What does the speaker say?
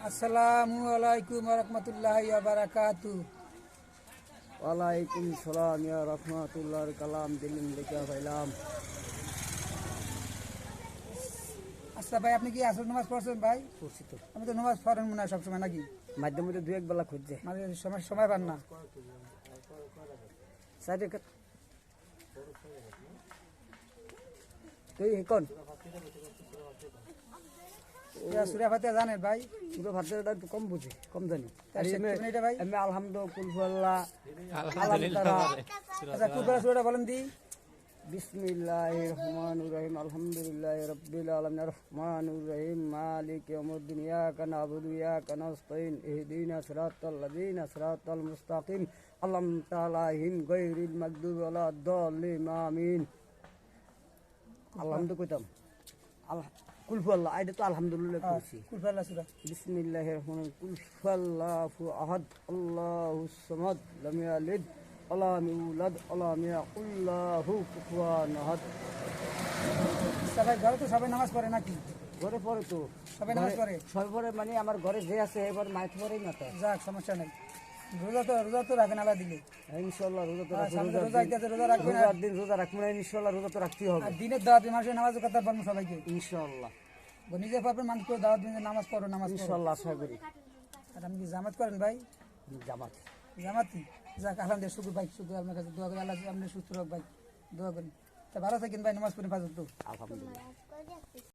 আসসালামু আলাইকুম রহমতুল্লাহি ওয়া বারাকাতু। ওয়ালাইকুম সালাম ইয়া রহমাতুল্লাহর কালাম দিলিম লেখা পাইলাম। আচ্ছা ভাই, আপনি কি আসর নামাজ পড়ছেন ভাই? পড়ছি তো, আমি তো নামাজ পড়েন মনে হয় সবসময়, নাকি? মাঝে মধ্যে দু এক বেলা খুঁজছে মানে সময় সময় পান না। সাইডে তুই কোন সূরা ফাতিহা জানেন ভাই? পুরো ভাতটা একটু কম বুঝি, কম জানি। তাই শিখবেন এটা ভাই? আমি আলহামদুলিল্লাহ কুলফুল্লাহ আচ্ছা, কুরবান সূরাটা বলেন দি। বিসমিল্লাহির রহমানির রহিম আলহামদুলিল্লাহি রাব্বিল আলামিন রহমানির রহিম মালিকি ইয়াউমিদ্দিন ইয়াকা না'বুদু ওয়া ইয়াকা নাস্তাইন ইহদিনাস সিরাতাল লাযিনা সিরাতাল মুস্তাকিম আন'আমতা আলাইহিম গায়রিল মাগদুবি ওয়ালাদ-দাল্লিন আমিন। আলহামদুলিল্লাহ কইতাম কুলফুল্লাহ, এটা তো আলহামদুলিল্লাহ কইছি। কুরবান সূরা। বিসমিল্লাহির রহমানির কুলফুল্লাহু আহাদ আল্লাহুস সামাদ লাম ইয়ালিদ ওয়ালাম ইউলাদ ওয়ালাম ইয়াকুল লাহু কুফুয়ান আহাদ। আচ্ছা ভাই, ঘরে তো সবাই নামাজ পড়ে নাকি? ঘরে পড়ে তো, সবাই নামাজ পড়ে? সবাই পড়ে মানে আমার ঘরে যে আছে এবার মাইক পড়েই না তো। যাক, সমস্যা নাই। রোজা তো রাখেন আল্লাহ দিলে। ইনশাআল্লাহ রোজা তো সামনে তো রোজা আইতাছে, রোজা রাখবেন। রোজার দিন রোজা রাখবো না, ইনশাআল্লাহ রোজা তো রাখতেই হবে। আর দিনের দাওয়াত মানুষের নামাজ কথা বলবো সবাইকে ইনশাআল্লাহ। নিজে পাবেন, মানুষকে দাওয়াত দিন, নামাজ পড়ো নামাজ পড়ো। ইনশাআল্লাহ আশা করি। আর আপনি কি জামাত করেন ভাই? জামাত জামাতি? যাক আলহামদুলিল্লাহ, শুকুর ভাই, শুকুর আপনার কাছে দোয়া করি, আল্লাহ আপনি সুস্থ রাখ ভাই, দোয়া করি। তা ভালো থাকেন ভাই, নামাজ পড়ে ফাজল তো। আলহামদুলিল্লাহ।